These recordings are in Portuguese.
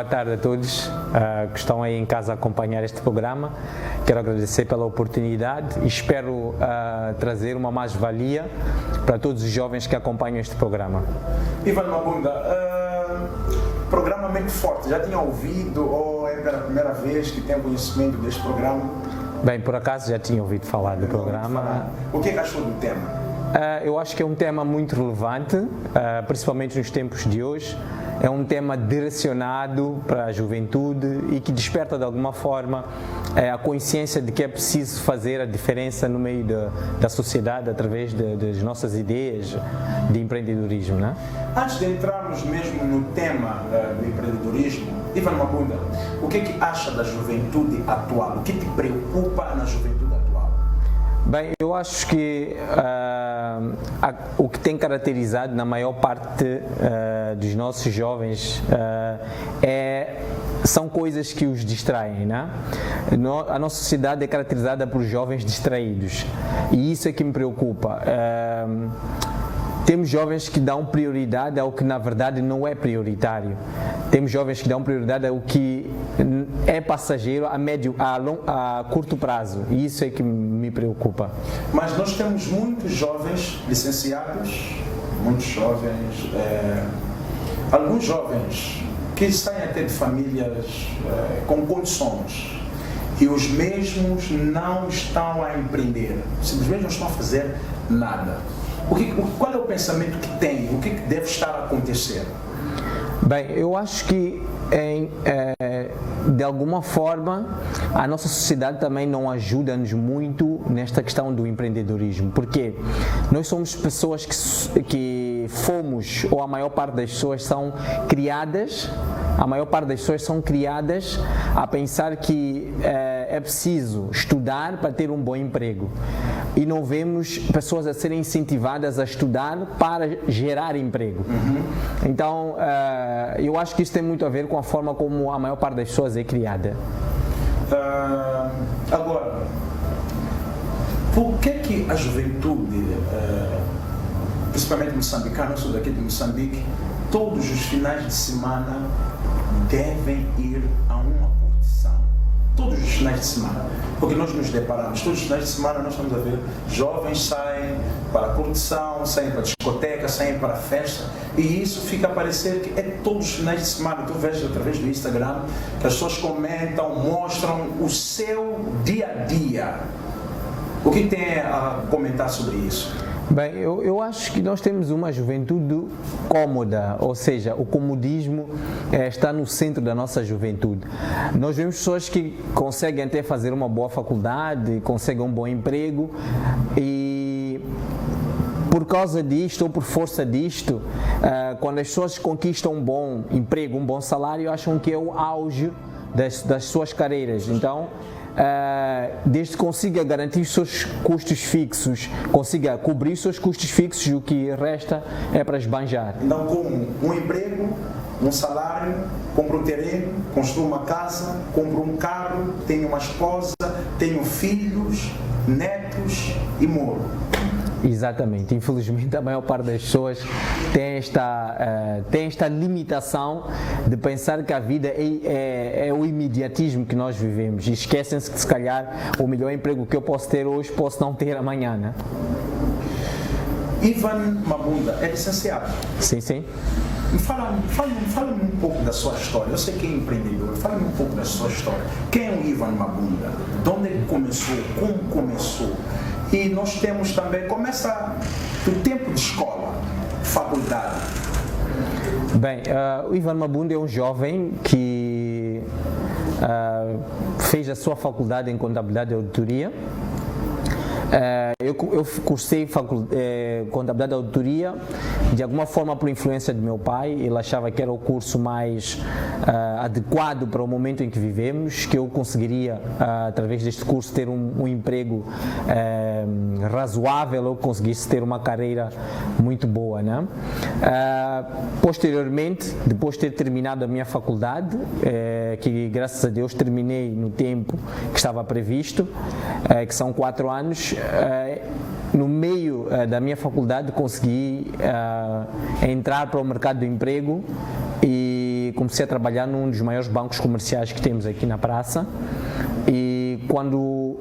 boa tarde a todos que estão aí em casa a acompanhar este programa. Quero agradecer pela oportunidade e espero trazer uma mais-valia para todos os jovens que acompanham este programa. Ivan Mabunda, programa muito forte, já tinha ouvido ou é pela primeira vez que tem conhecimento deste programa? Bem, por acaso já tinha ouvido falar do programa. O que achou do tema? Eu acho que é um tema muito relevante, principalmente nos tempos de hoje. É um tema direcionado para a juventude e que desperta de alguma forma a consciência de que é preciso fazer a diferença no meio da sociedade através das nossas ideias de empreendedorismo, né? Antes de entrarmos mesmo no tema do empreendedorismo, Ivan Mabunda, o que é que acha da juventude atual? O que te preocupa na juventude atual? Bem, eu acho que o que tem caracterizado na maior parte dos nossos jovens são coisas que os distraem, né? A nossa sociedade é caracterizada por jovens distraídos e isso é que me preocupa. Temos jovens que dão prioridade ao que na verdade não é prioritário. Temos jovens que dão prioridade ao que é passageiro a curto prazo e isso é que me preocupa. Mas nós temos muitos jovens licenciados, muitos jovens, alguns jovens que saem até de famílias com condições e os mesmos não estão a empreender, simplesmente não estão a fazer nada. Qual é o pensamento que tem? O que deve estar a acontecer? Bem, eu acho que de alguma forma a nossa sociedade também não ajuda-nos muito nesta questão do empreendedorismo, porque nós somos pessoas que fomos, ou a maior parte das pessoas são criadas a pensar que é preciso estudar para ter um bom emprego e não vemos pessoas a serem incentivadas a estudar para gerar emprego. Então eu acho que isso tem muito a ver com a forma como a maior parte das pessoas é criada. Agora, por que a juventude, principalmente moçambicana, eu sou daqui de Moçambique, todos os finais de semana devem ir a uma curtição? Todos os finais de semana. Porque nós nos deparamos, todos os finais de semana nós estamos a ver jovens saem para a curtição, saem para a discoteca, saem para a festa e isso fica a parecer que é todos os finais de semana. Tu vês através do Instagram que as pessoas comentam, mostram o seu dia a dia. O que tem a comentar sobre isso? Bem, eu acho que nós temos uma juventude cômoda, ou seja, o comodismo está no centro da nossa juventude. Nós vemos pessoas que conseguem até fazer uma boa faculdade, conseguem um bom emprego e por causa disto ou por força disto, quando as pessoas conquistam um bom emprego, um bom salário, acham que é o auge das suas carreiras. Então, desde que consiga garantir os seus custos fixos, consiga cobrir os seus custos fixos, o que resta é para esbanjar. Então, com um emprego, um salário, compro um terreno, construo uma casa, compro um carro, tenho uma esposa, tenho filhos, netos e moro. Exatamente, infelizmente a maior parte das pessoas tem esta limitação de pensar que a vida é o imediatismo que nós vivemos e esquecem-se que se calhar o melhor emprego que eu posso ter hoje posso não ter amanhã, né? Ivan Mabunda é licenciado? Sim, sim. Fala-me um pouco da sua história. Eu sei que é empreendedor, fala-me um pouco da sua história. Quem é o Ivan Mabunda? De onde ele começou? Como começou? E nós temos também, começa o tempo de escola, faculdade. Bem, o Ivan Mabunda é um jovem que fez a sua faculdade em contabilidade e auditoria. Eu cursei contabilidade e auditoria de alguma forma por influência do meu pai. Ele achava que era o curso mais adequado para o momento em que vivemos, que eu conseguiria através deste curso ter um emprego razoável, ou conseguisse ter uma carreira muito boa, né? Posteriormente, depois de ter terminado a minha faculdade, que graças a Deus terminei no tempo que estava previsto, que são 4 anos, no meio da minha faculdade consegui entrar para o mercado do emprego e comecei a trabalhar num dos maiores bancos comerciais que temos aqui na praça. E quando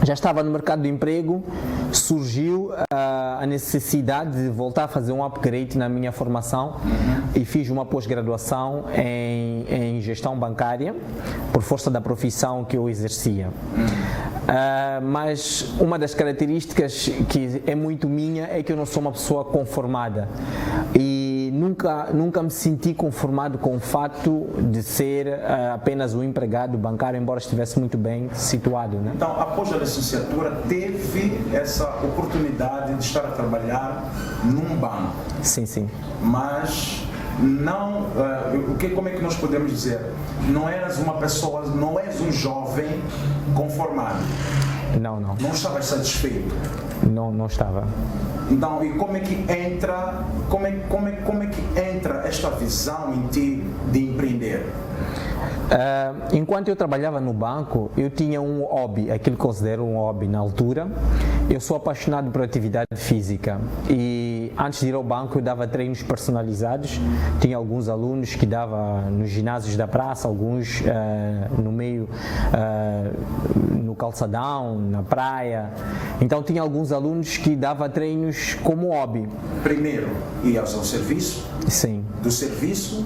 já estava no mercado de emprego, surgiu a necessidade de voltar a fazer um upgrade na minha formação e fiz uma pós-graduação em gestão bancária, por força da profissão que eu exercia. Mas uma das características que é muito minha é que eu não sou uma pessoa conformada e nunca me senti conformado com o fato de ser apenas um empregado bancário, embora estivesse muito bem situado, né? Então, após a licenciatura, teve essa oportunidade de estar a trabalhar num banco. Sim, sim. Mas não, como é que nós podemos dizer? Não eras uma pessoa, não és um jovem conformado. Não. Não estavas satisfeito. Não estava. Então, e como é que entra, como é que entra esta visão em ti de empreender? Enquanto eu trabalhava no banco, eu tinha um hobby, aquilo que considero um hobby na altura. Eu sou apaixonado por atividade física e antes de ir ao banco eu dava treinos personalizados. Tinha alguns alunos que dava nos ginásios da praça, alguns no meio, no calçadão, na praia. Então tinha alguns alunos que dava treinos como hobby. Primeiro ias ao serviço? Sim. Do serviço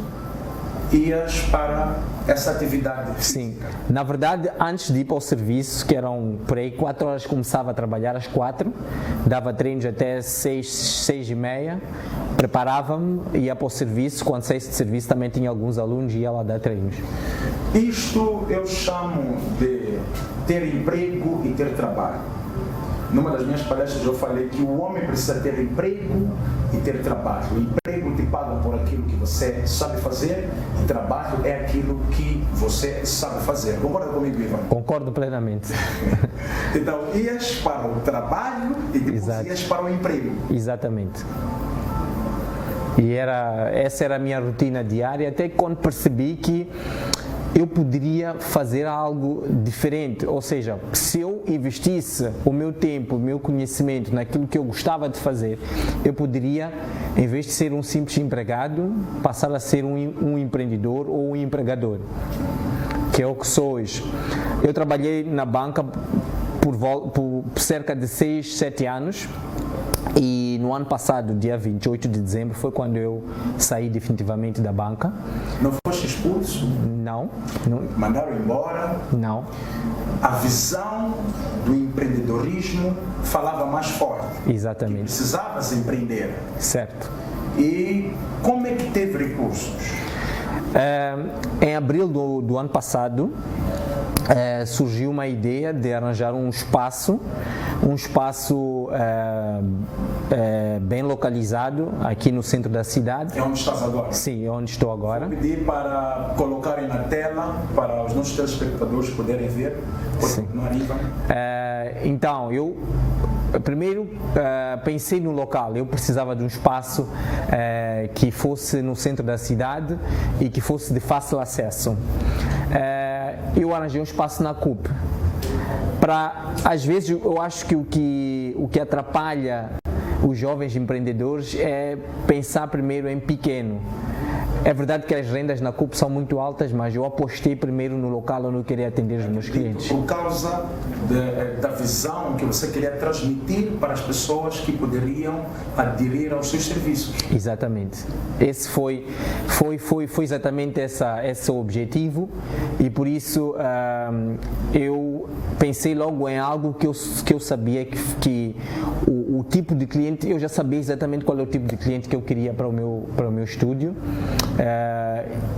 ias para essa atividade física? Sim. Na verdade, antes de ir para o serviço, que eram por aí 4 horas, começava a trabalhar às 4, dava treinos até 6h30, preparava-me, ia para o serviço. Quando saísse de serviço também tinha alguns alunos e ia lá dar treinos. Isto eu chamo de ter emprego e ter trabalho. Numa das minhas palestras eu falei que o homem precisa ter emprego e ter trabalho. O emprego te paga por aquilo que você sabe fazer e trabalho é aquilo que você sabe fazer. Concorda comigo, Ivan? Concordo plenamente. Então, ias para o trabalho e depois ias para o emprego. Exatamente. E essa era a minha rotina diária, até quando percebi que eu poderia fazer algo diferente, ou seja, se eu investisse o meu tempo, o meu conhecimento naquilo que eu gostava de fazer, eu poderia, em vez de ser um simples empregado, passar a ser um empreendedor ou um empregador, que é o que sou hoje. Eu trabalhei na banca por cerca de 6, 7 anos. E no ano passado, dia 28 de dezembro, foi quando eu saí definitivamente da banca. Não foste expulso? Não. Mandaram embora? Não. A visão do empreendedorismo falava mais forte. Exatamente. Precisavas empreender. Certo. E como é que teve recursos? Em abril do ano passado, surgiu uma ideia de arranjar um espaço bem localizado aqui no centro da cidade. É onde estás agora? Sim, é onde estou agora. Vou pedir para colocarem na tela, para os nossos telespectadores poderem ver. Sim. Então, eu primeiro pensei no local. Eu precisava de um espaço que fosse no centro da cidade e que fosse de fácil acesso. Eu arranjei um espaço na CUP. Às vezes eu acho que o que atrapalha os jovens empreendedores é pensar primeiro em pequeno. É verdade que as rendas na CUP são muito altas, mas eu apostei primeiro no local onde eu queria atender os meus clientes. Por causa da visão que você queria transmitir para as pessoas que poderiam aderir aos seus serviços. Exatamente. Esse foi exatamente esse o objetivo e por isso eu pensei logo em algo que eu sabia que o tipo de cliente, eu já sabia exatamente qual é o tipo de cliente que eu queria para o meu estúdio.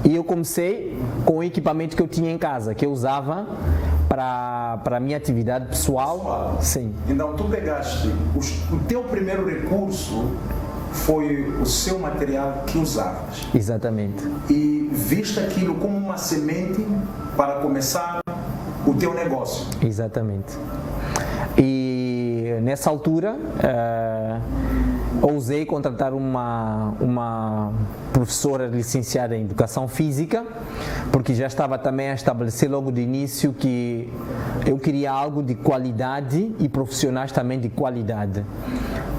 E eu comecei com o equipamento que eu tinha em casa, que eu usava para a minha atividade pessoal. Sim. Então tu pegaste, o teu primeiro recurso foi o seu material que usavas. Exatamente. E viste aquilo como uma semente para começar o teu negócio. Exatamente. E nessa altura ousei contratar uma professora licenciada em Educação Física, porque já estava também a estabelecer logo de início que eu queria algo de qualidade e profissionais também de qualidade.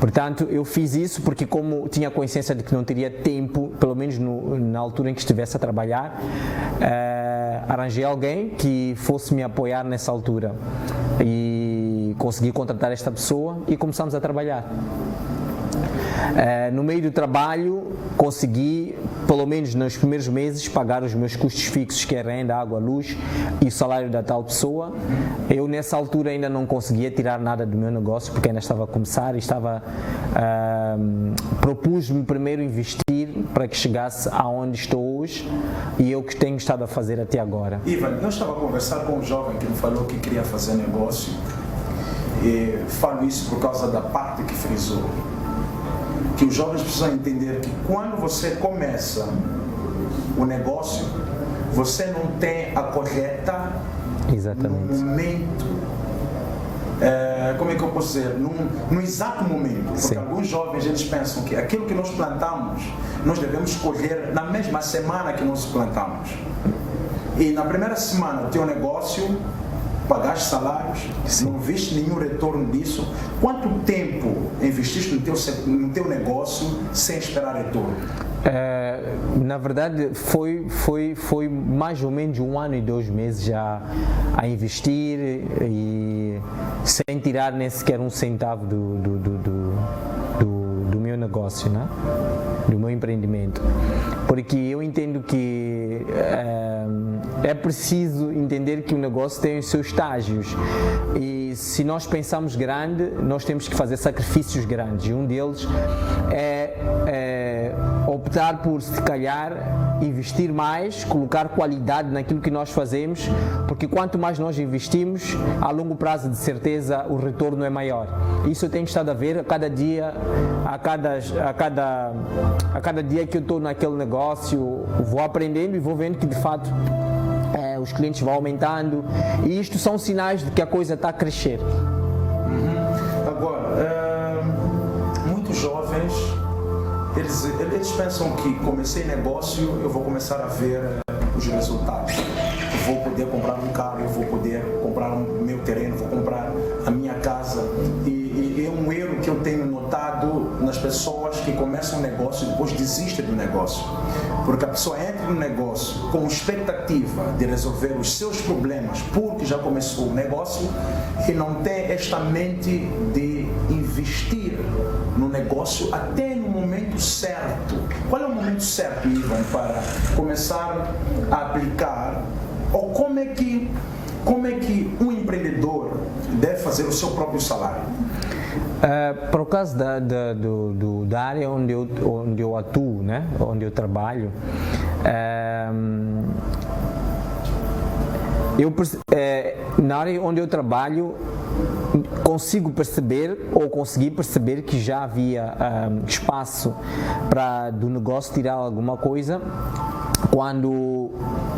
Portanto, eu fiz isso porque, como tinha consciência de que não teria tempo, pelo menos na altura em que estivesse a trabalhar, arranjei alguém que fosse me apoiar nessa altura e consegui contratar esta pessoa e começamos a trabalhar. No meio do trabalho consegui, pelo menos nos primeiros meses, pagar os meus custos fixos, que é renda, água, luz e o salário da tal pessoa. Eu nessa altura ainda não conseguia tirar nada do meu negócio, porque ainda estava a começar e propus-me primeiro investir para que chegasse aonde estou hoje, e eu que tenho estado a fazer até agora. Ivan, eu estava a conversar com um jovem que me falou que queria fazer negócio, e falo isso por causa da parte que frisou, que os jovens precisam entender que quando você começa o negócio, você não tem a colheita no momento, como é que eu posso dizer, no exato momento, porque Sim. Alguns jovens eles pensam que aquilo que nós plantamos, nós devemos colher na mesma semana que nós plantamos, e na primeira semana do teu negócio pagaste salários, Sim. Não viste nenhum retorno disso. Quanto tempo investiste no teu negócio sem esperar retorno? Na verdade foi mais ou menos 1 ano e 2 meses já a investir e sem tirar nem sequer um centavo do meu negócio, né? Do meu empreendimento, porque eu entendo que é preciso entender que o negócio tem os seus estágios, e se nós pensamos grande, nós temos que fazer sacrifícios grandes, e um deles é optar por, se calhar, investir mais, colocar qualidade naquilo que nós fazemos, porque quanto mais nós investimos, a longo prazo, de certeza, o retorno é maior. Isso eu tenho estado a ver a cada dia, a cada dia que eu estou naquele negócio, vou aprendendo e vou vendo que, de fato, os clientes vão aumentando, e isto são sinais de que a coisa está a crescer. Agora, muitos jovens, eles pensam que comecei negócio, eu vou começar a ver os resultados. Vou poder comprar um carro, eu vou poder comprar o meu terreno, vou comprar a minha casa. E é um erro que eu tenho notado nas pessoas que começam um negócio e depois desistem do negócio. Porque a pessoa entra no negócio com expectativa de resolver os seus problemas porque já começou o negócio, e não tem esta mente de investir no negócio até no momento certo. Qual é o momento certo, Ivan, para começar a aplicar? Ou como é que um empreendedor deve fazer o seu próprio salário? Por causa da área onde eu atuo, né? Onde eu trabalho, na área onde eu trabalho, consegui perceber que já havia espaço para do negócio tirar alguma coisa, quando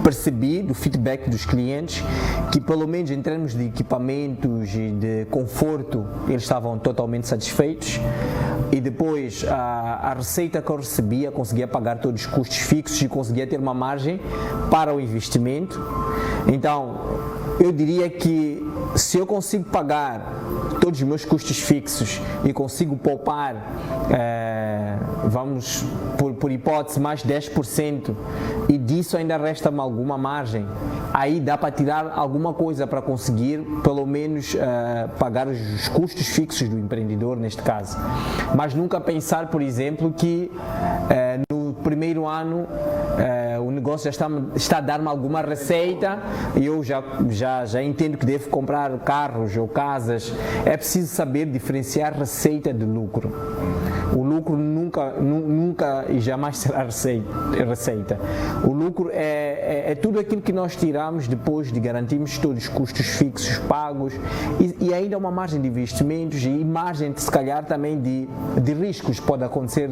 percebi do feedback dos clientes que, pelo menos em termos de equipamentos e de conforto, eles estavam totalmente satisfeitos, e depois a receita que eu recebia, conseguia pagar todos os custos fixos e conseguia ter uma margem para o investimento. Então, eu diria que se eu consigo pagar todos os meus custos fixos e consigo poupar, vamos por hipótese, mais 10%, e disso ainda resta-me alguma margem, aí dá para tirar alguma coisa para conseguir, pelo menos, pagar os custos fixos do empreendedor, neste caso. Mas nunca pensar, por exemplo, que no primeiro ano o negócio já está a dar-me alguma receita e eu já entendo que devo comprar carros ou casas. É preciso saber diferenciar receita de lucro. O lucro nunca e jamais será receita. O lucro é tudo aquilo que nós tiramos depois de garantirmos todos os custos fixos pagos, e ainda uma margem de investimentos e margem, de, se calhar, também de riscos. Pode acontecer,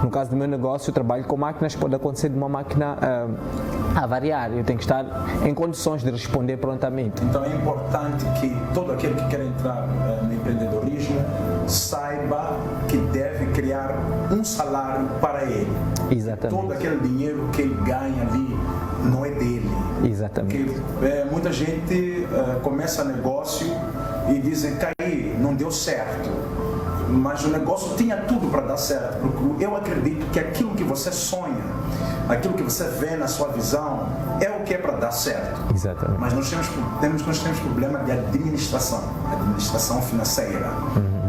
no caso do meu negócio, eu trabalho com máquinas, pode acontecer de uma máquina a variar, eu tenho que estar em condições de responder prontamente. Então é importante que todo aquele que quer entrar no empreendedorismo saiba que deve criar um salário para ele. Exatamente. Todo aquele dinheiro que ele ganha ali não é dele. Exatamente. Porque, muita gente começa negócio e dizem que aí não deu certo. Mas o negócio tinha tudo para dar certo, porque eu acredito que aquilo que você sonha, aquilo que você vê na sua visão, é o que é para dar certo. Exatamente. Mas nós temos problema de administração financeira.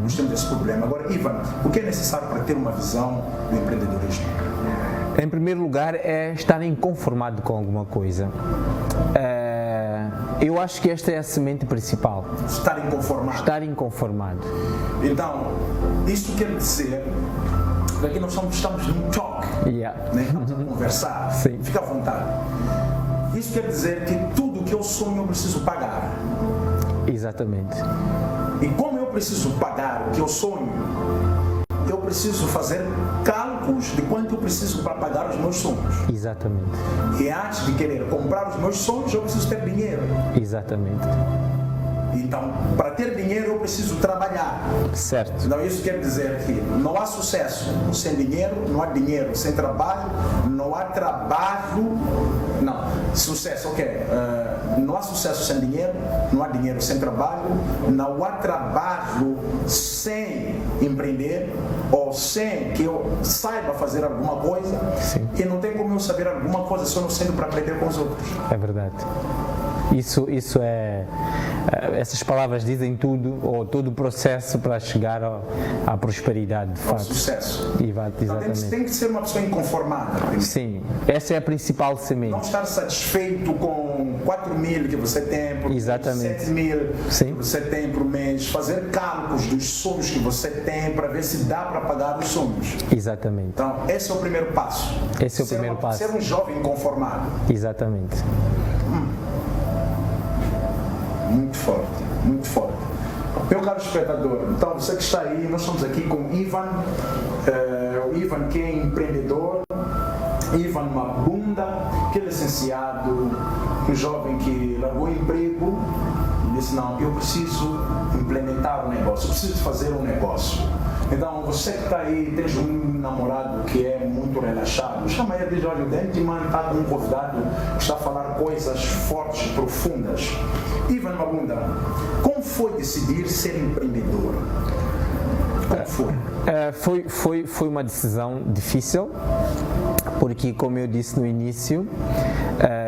Nós temos esse problema. Agora, Ivan, o que é necessário para ter uma visão do empreendedorismo? Em primeiro lugar, é estar inconformado com alguma coisa. Eu acho que esta é a semente principal. Estar inconformado. Estar inconformado. Então, isso quer dizer que aqui nós estamos num talk, Yeah. né? Estamos a conversar. Sim. Fica à vontade. Isso quer dizer que tudo que eu sonho eu preciso pagar. Exatamente. E como eu preciso pagar o que eu sonho, eu preciso fazer cálculos de quanto eu preciso para pagar os meus sonhos. Exatamente. E antes de querer comprar os meus sonhos, eu preciso ter dinheiro. Exatamente. Então, para ter dinheiro, eu preciso trabalhar. Certo. Então, isso quer dizer que não há sucesso sem dinheiro, não há dinheiro sem trabalho, não há trabalho. Não, sucesso, ok. Não há sucesso sem dinheiro, não há dinheiro sem trabalho, não há trabalho sem empreender ou sem que eu saiba fazer alguma coisa. Sim. E não tem como eu saber alguma coisa se eu não sendo para aprender com os outros. É verdade. Isso é... Essas palavras dizem tudo, ou todo o processo para chegar à prosperidade, de fato. Sucesso. Exatamente. Então, tem que ser uma pessoa inconformada. Sim, essa é a principal semente. Não estar satisfeito com 4.000 que você tem por mês, 7.000 Sim. que você tem por mês. Fazer cálculos dos sonhos que você tem para ver se dá para pagar os sonhos. Exatamente. Então, esse é o primeiro passo. Esse é o primeiro passo. Ser um jovem inconformado. Exatamente. Muito forte, muito forte. Meu caro espectador, então você que está aí, nós estamos aqui com Ivan, o Ivan que é empreendedor, Ivan Mabunda, que é licenciado, um jovem que largou o emprego e disse, não, eu preciso implementar um negócio, eu preciso fazer um negócio. Então, você que está aí, tem um namorado que é muito relaxado, chama ele de olha, o Dentman está com um convidado que está a falar coisas fortes, profundas. Ivan Mabunda, como foi decidir ser empreendedor? Como foi? Foi uma decisão difícil, porque, como eu disse no início,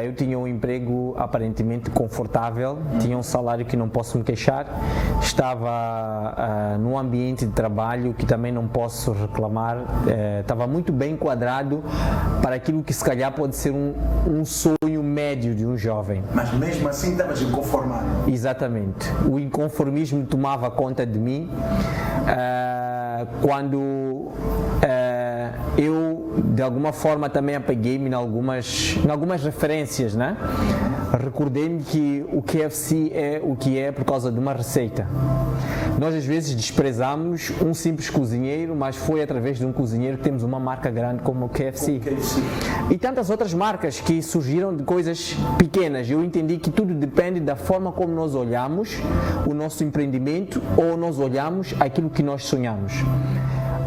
eu tinha um emprego aparentemente confortável, tinha um salário que não posso me queixar, estava num ambiente de trabalho que também não posso reclamar, estava muito bem enquadrado para aquilo que se calhar pode ser um sonho médio de um jovem. Mas mesmo assim estavas inconformado? Exatamente. O inconformismo tomava conta de mim quando eu de alguma forma também apeguei-me em algumas referências, né? Recordei-me que o KFC é o que é por causa de uma receita. Nós às vezes desprezamos um simples cozinheiro, mas foi através de um cozinheiro que temos uma marca grande como o KFC. E tantas outras marcas que surgiram de coisas pequenas. Eu entendi que tudo depende da forma como nós olhamos o nosso empreendimento ou nós olhamos aquilo que nós sonhamos.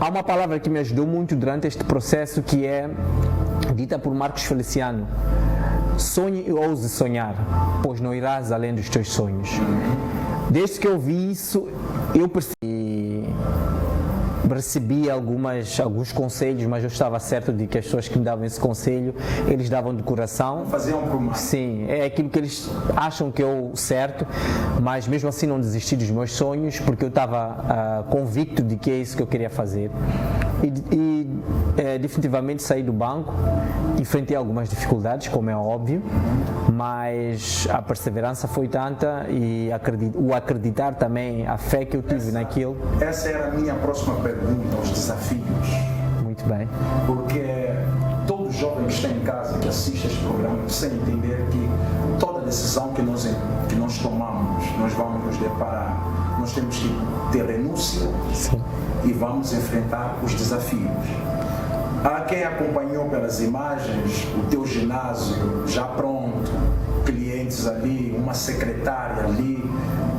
Há uma palavra que me ajudou muito durante este processo que é dita por Marcos Feliciano: sonhe e ouse sonhar, pois não irás além dos teus sonhos. Desde que eu vi isso, eu recebi alguns conselhos, mas eu estava certo de que as pessoas que me davam esse conselho, eles davam de coração. Faziam por mal. Sim, é aquilo que eles acham que eu certo, mas mesmo assim não desisti dos meus sonhos, porque eu estava convicto de que é isso que eu queria fazer. E definitivamente saí do banco, enfrentei algumas dificuldades, como é óbvio, mas a perseverança foi tanta e o acreditar também, a fé que eu tive naquilo. Essa era a minha próxima pergunta, os desafios. Muito bem. Porque todo jovem que está em casa, que assiste este programa, precisa entender que toda decisão que nós tomamos, nós vamos nos deparar. Nós temos que ter renúncia. Sim. E vamos enfrentar os desafios. Há quem acompanhou pelas imagens o teu ginásio já pronto, clientes ali, uma secretária ali,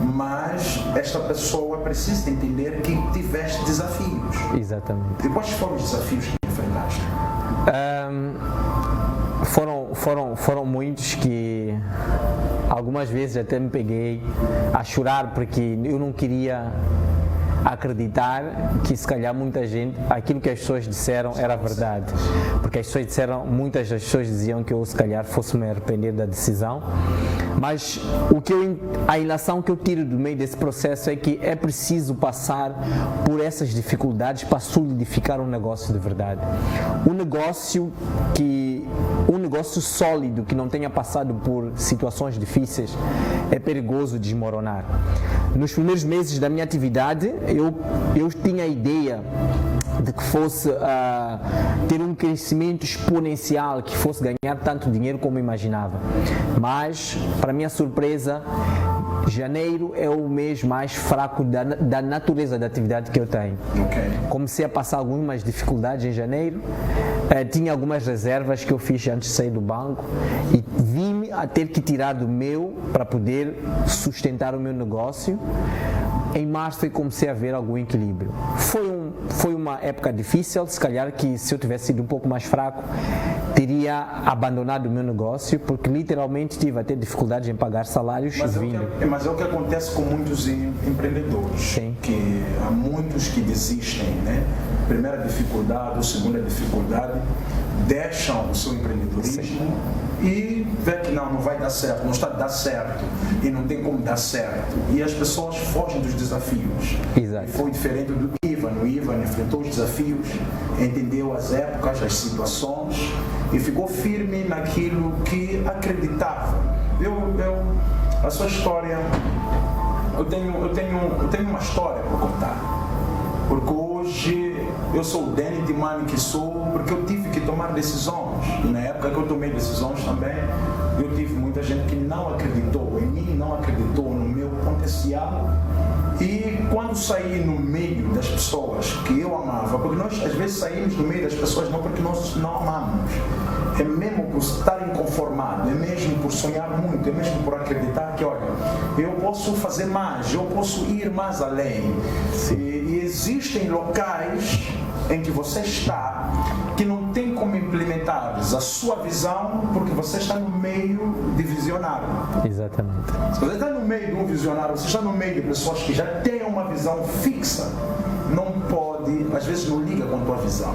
mas esta pessoa precisa entender que tiveste desafios. Exatamente. E quais foram os desafios que enfrentaste? Foram muitos que algumas vezes até me peguei a chorar porque eu não queria acreditar que se calhar muita gente, aquilo que as pessoas disseram era verdade, porque as pessoas disseram, muitas das pessoas diziam que eu se calhar fosse me arrepender da decisão, mas a ilação que eu tiro do meio desse processo é que é preciso passar por essas dificuldades para solidificar um negócio de verdade, um negócio sólido que não tenha passado por situações difíceis é perigoso desmoronar. Nos primeiros meses da minha atividade, eu tinha a ideia de que fosse ter um crescimento exponencial, que fosse ganhar tanto dinheiro como imaginava. Mas, para minha surpresa, janeiro é o mês mais fraco da natureza da atividade que eu tenho. Okay. Comecei a passar algumas dificuldades em janeiro, tinha algumas reservas que eu fiz antes de sair do banco e vi-me a ter que tirar do meu para poder sustentar o meu negócio. Em março eu comecei a ver algum equilíbrio. Foi uma época difícil, se calhar que se eu tivesse sido um pouco mais fraco, teria abandonado o meu negócio, porque literalmente tive a ter dificuldades em pagar salários. Mas é o que acontece com muitos empreendedores. Sim. Que há muitos que desistem, né? Primeira dificuldade, segunda dificuldade, deixam o seu empreendedorismo. Sim. E vê que não vai dar certo, não está a dar certo e não tem como dar certo. E as pessoas fogem dos desafios. Exato. E foi diferente do Ivan. O Ivan enfrentou os desafios, entendeu as épocas, as situações e ficou firme naquilo que acreditava. A sua história, eu tenho uma história para contar. Porque hoje eu sou o Danny Dimani que sou, porque eu tive que tomar decisões. E na época que eu tomei decisões também, eu tive muita gente que não acreditou em mim, não acreditou no meu potencial. E quando saí no meio das pessoas que eu amava, porque nós às vezes saímos no meio das pessoas não porque nós não amamos, é mesmo por estar inconformado, é mesmo por sonhar muito, é mesmo por acreditar que, olha, eu posso fazer mais, eu posso ir mais além. E existem locais em que você está que não tem como implementar a sua visão porque você está no meio de visionário. Exatamente. Se você está no meio de um visionário, você está no meio de pessoas que já têm uma visão fixa, não pode, às vezes não liga com a tua visão.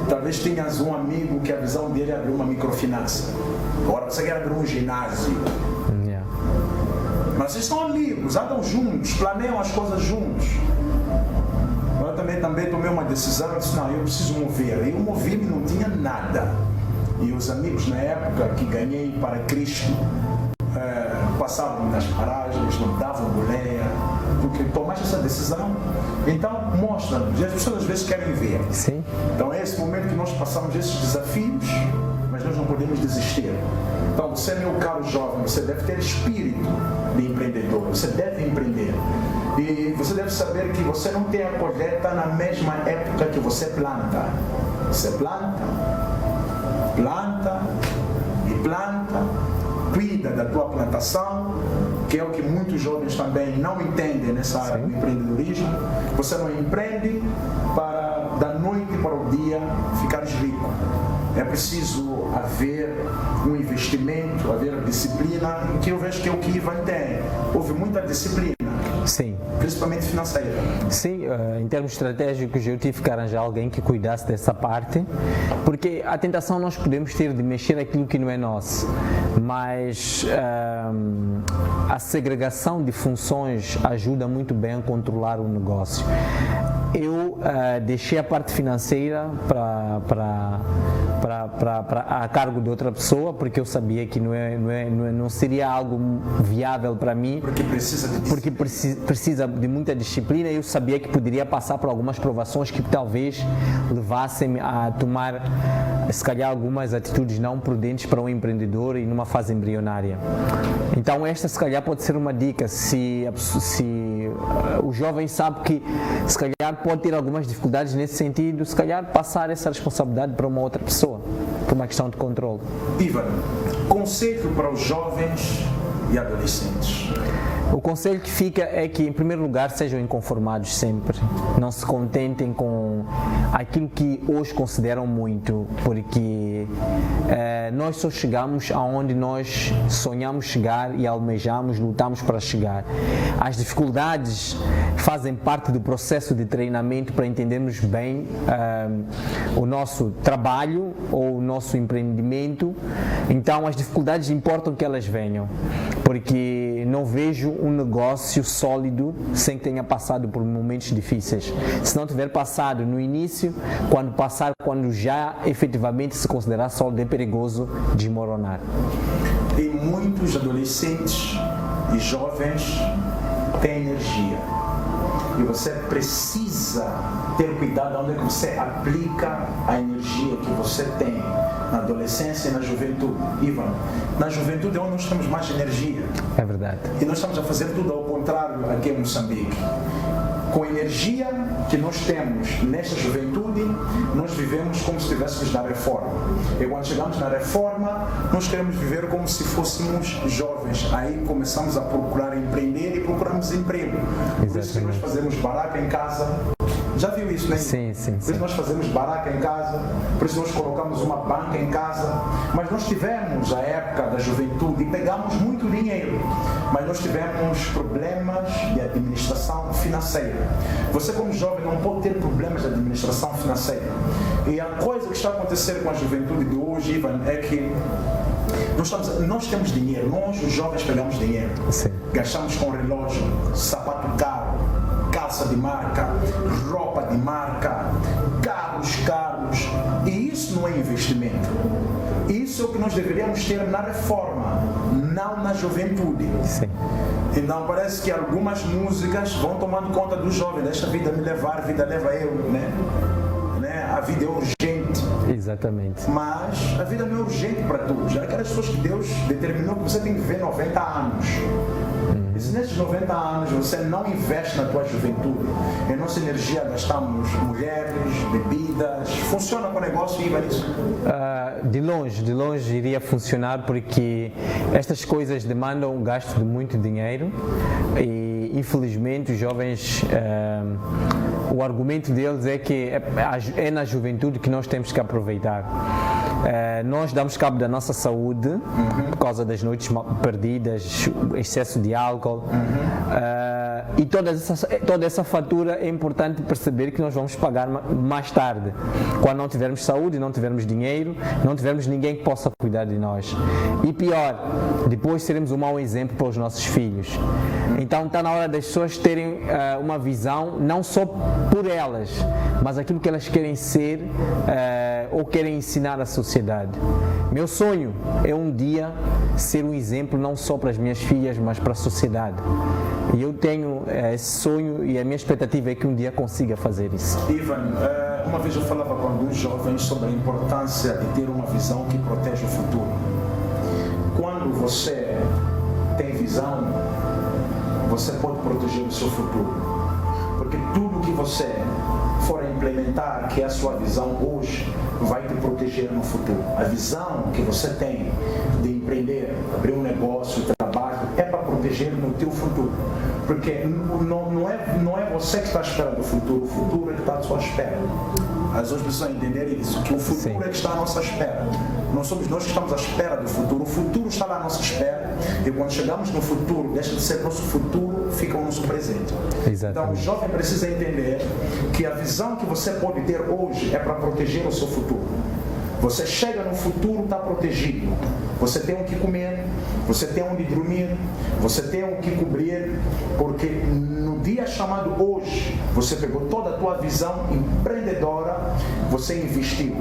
Talvez tenhas um amigo que a visão dele é abrir uma microfinança. Agora você quer abrir um ginásio. Yeah. Mas vocês são amigos, andam juntos, planeiam as coisas juntos. Eu também tomei uma decisão e disse, não, eu preciso mover. Eu movi-me, não tinha nada. E os amigos na época que ganhei para Cristo passavam nas paragens, não davam boleia, porque tomaste essa decisão. Então mostra-nos, e as pessoas às vezes querem ver. Sim. Então é esse momento que nós passamos esses desafios, mas nós não podemos desistir. Então você, meu caro jovem, você deve ter espírito de empreendedor, você deve empreender. E você deve saber que você não tem a colheita na mesma época que você planta. Você planta e planta, cuida da tua plantação, que é o que muitos jovens também não entendem nessa área do empreendedorismo. Você não empreende para da noite para o dia ficares rico. É preciso haver um investimento, haver disciplina, que eu vejo que é o que Ivan tem. Houve muita disciplina. Sim. Principalmente financeira. Sim, em termos estratégicos eu tive que arranjar alguém que cuidasse dessa parte, porque a tentação nós podemos ter de mexer aquilo que não é nosso, mas a segregação de funções ajuda muito bem a controlar o negócio. Eu deixei a parte financeira para a cargo de outra pessoa, porque eu sabia que não seria algo viável para mim, porque precisa de muita disciplina. Eu sabia que poderia passar por algumas provações que talvez levassem a tomar, se calhar, algumas atitudes não prudentes para um empreendedor e numa fase embrionária. Então esta, se calhar, pode ser uma dica, se o jovem sabe que, se calhar, pode ter algumas dificuldades nesse sentido, se calhar passar essa responsabilidade para uma outra pessoa, por uma questão de controle. Ivan, conselho para os jovens e adolescentes. O conselho que fica é que, em primeiro lugar, sejam inconformados sempre. Não se contentem com aquilo que hoje consideram muito, porque nós só chegamos aonde nós sonhamos chegar e almejamos, lutamos para chegar. As dificuldades fazem parte do processo de treinamento para entendermos bem o nosso trabalho ou o nosso empreendimento. Então, as dificuldades importam que elas venham, porque não vejo um negócio sólido sem que tenha passado por momentos difíceis. Se não tiver passado no início, quando já efetivamente se considerar sólido, é perigoso desmoronar. E muitos adolescentes e jovens têm energia. E você precisa ter cuidado onde é que você aplica a energia que você tem na adolescência e na juventude. Ivan, na juventude é onde nós temos mais energia. É verdade. E nós estamos a fazer tudo ao contrário aqui em Moçambique. Com a energia que nós temos nesta juventude, nós vivemos como se estivéssemos na reforma. E quando chegamos na reforma, nós queremos viver como se fôssemos jovens. Aí começamos a procurar empreender e procuramos emprego. Exatamente. Por isso que nós fazemos baraca em casa. Já viu isso, né? Sim. Por isso nós fazemos baraca em casa, por isso nós colocamos uma banca em casa. Mas nós tivemos a época da juventude e pegamos muito dinheiro, mas nós tivemos problemas de administração financeira. Você, como jovem, não pode ter problemas de administração financeira. E a coisa que está a acontecer com a juventude de hoje, Ivan, é que nós temos dinheiro, nós os jovens pegamos dinheiro. Sim. Gastamos com relógio, sapato caro, calça de marca, roupa de marca, carros caros, e isso não é investimento. Isso é o que nós deveríamos ter na reforma, não na juventude. Sim. Então parece que algumas músicas vão tomando conta do jovem, deixa a vida me levar, a vida leva eu, né? A vida é urgente. Exatamente. Mas a vida não é urgente para todos. É aquelas pessoas que Deus determinou que você tem que viver 90 anos. E se nesses 90 anos você não investe na tua juventude, em nossa energia gastamos mulheres, bebidas, funciona com o negócio e vai isso? De longe iria funcionar, porque estas coisas demandam um gasto de muito dinheiro e, infelizmente, os jovens, o argumento deles é que é na juventude que nós temos que aproveitar. Nós damos cabo da nossa saúde por causa das noites perdidas, excesso de álcool, e toda essa fatura é importante perceber que nós vamos pagar mais tarde, quando não tivermos saúde, não tivermos dinheiro, não tivermos ninguém que possa cuidar de nós. E pior, depois seremos um mau exemplo para os nossos filhos. Então está na hora das pessoas terem uma visão, não só por elas, mas aquilo que elas querem ser ou querem ensinar à sociedade. Meu sonho é um dia ser um exemplo não só para as minhas filhas, mas para a sociedade. E eu tenho esse sonho e a minha expectativa é que um dia consiga fazer isso. Ivan, uma vez eu falava com alguns jovens sobre a importância de ter uma visão que protege o futuro. Quando você tem visão, você pode proteger o seu futuro. Porque tudo que você for implementar, que é a sua visão hoje, vai te proteger no futuro. A visão que você tem de empreender, abrir um negócio, trabalho, é para proteger no teu futuro. Porque não é você que está à espera do futuro, o futuro é que está à sua espera. As outras precisam entender isso, que o futuro Sim. é que está à nossa espera. Não somos nós que estamos à espera do futuro, o futuro está lá à nossa espera, e quando chegamos no futuro, deixa de ser nosso futuro, fica o nosso presente. Exatamente. Então o jovem precisa entender que a visão que você pode ter hoje é para proteger o seu futuro. Você chega no futuro, está protegido. Você tem o que comer, você tem onde dormir, você tem o que cobrir, porque no dia chamado hoje, você pegou toda a tua visão empreendedora, você investiu,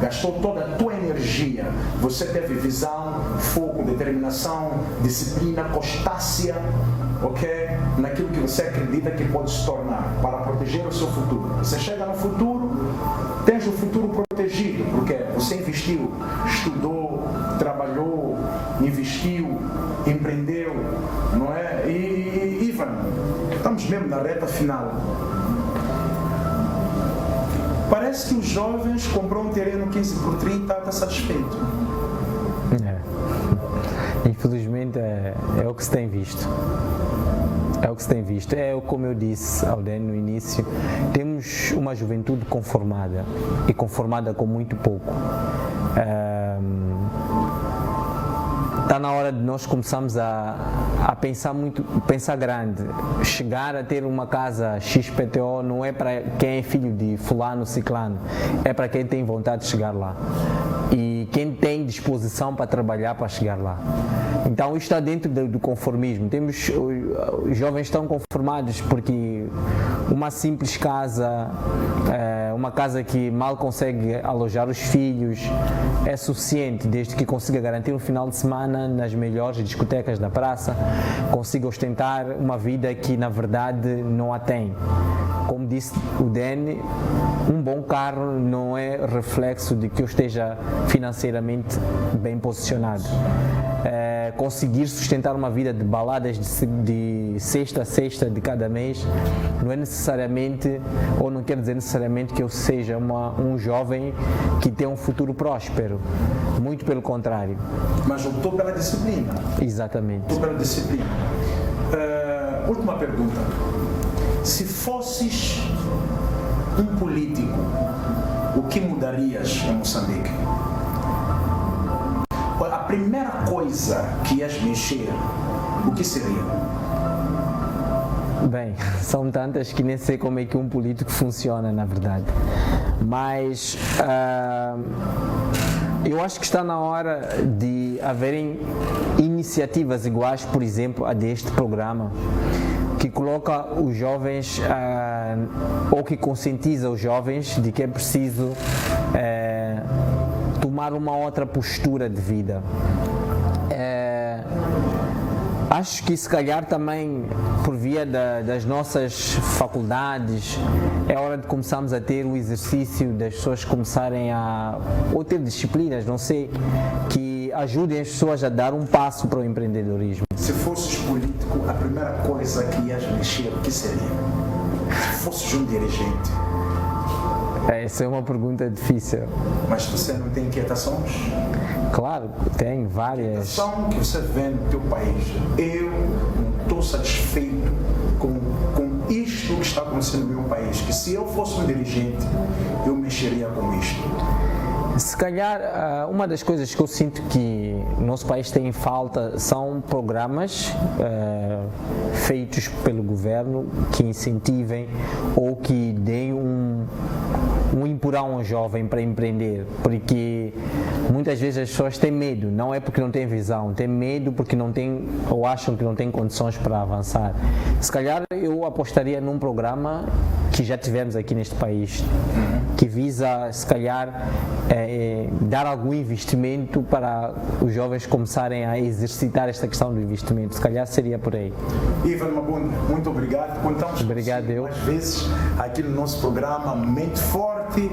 gastou toda a tua energia, você teve visão, foco, determinação, disciplina, constância, ok? Naquilo que você acredita que pode se tornar, para proteger o seu futuro. Você chega no futuro, tens o futuro protegido, porque você investiu, estudou, trabalhou, investiu, empreendeu, não é? E Ivan, estamos mesmo na reta final. Parece que os jovens comprou um terreno 15 por 30 está satisfeito. Infelizmente é o que se tem visto. É o que se tem visto. Como eu disse ao Dan no início, temos uma juventude conformada e conformada com muito pouco. Está na hora de nós começarmos a pensar grande. Chegar a ter uma casa XPTO não é para quem é filho de fulano, ciclano, é para quem tem vontade de chegar lá e quem tem disposição para trabalhar para chegar lá. Então isto está dentro do conformismo. Os jovens estão conformados porque uma simples casa, uma casa que mal consegue alojar os filhos, é suficiente, desde que consiga garantir um final de semana nas melhores discotecas da praça, consiga ostentar uma vida que na verdade não a tem. Como disse o Dan, um bom carro não é reflexo de que eu esteja financeiramente bem posicionado. Conseguir sustentar uma vida de baladas de sexta a sexta de cada mês não é necessariamente, ou não quer dizer necessariamente que eu seja um jovem que tem um futuro próspero. Muito pelo contrário. Mas optou pela disciplina. Exatamente. Optou pela disciplina. Última pergunta. Se fosses um político, o que mudarias em Moçambique? A primeira coisa que ias mexer, o que seria? Bem, são tantas que nem sei como é que um político funciona, na verdade. Mas eu acho que está na hora de haverem iniciativas iguais, por exemplo, a deste programa, que coloca os jovens, ou que conscientiza os jovens de que é preciso tomar uma outra postura de vida. Acho que se calhar também por via das nossas faculdades é hora de começarmos a ter o exercício das pessoas começarem ou ter disciplinas, não sei, que ajudem as pessoas a dar um passo para o empreendedorismo. Se fosses político, a primeira coisa que ias mexer, o que seria? Se fosses um dirigente. Essa é uma pergunta difícil. Mas você não tem inquietações? Claro, tem várias. Inquietação que você vê no teu país. Eu não estou satisfeito com isto que está acontecendo no meu país. Que se eu fosse um dirigente, eu mexeria com isto. Se calhar, uma das coisas que eu sinto que o nosso país tem em falta são programas feitos pelo governo que incentivem ou que deem um empurrão ao jovem para empreender, porque muitas vezes as pessoas têm medo, não é porque não têm visão, têm medo porque não têm ou acham que não têm condições para avançar. Se calhar eu apostaria num programa que já tivemos aqui neste país, que visa, se calhar, dar algum investimento para os jovens começarem a exercitar esta questão do investimento. Se calhar seria por aí. Ivan Mabunda, muito obrigado. Contamos obrigado, mais vezes aqui no nosso programa Mente Forte.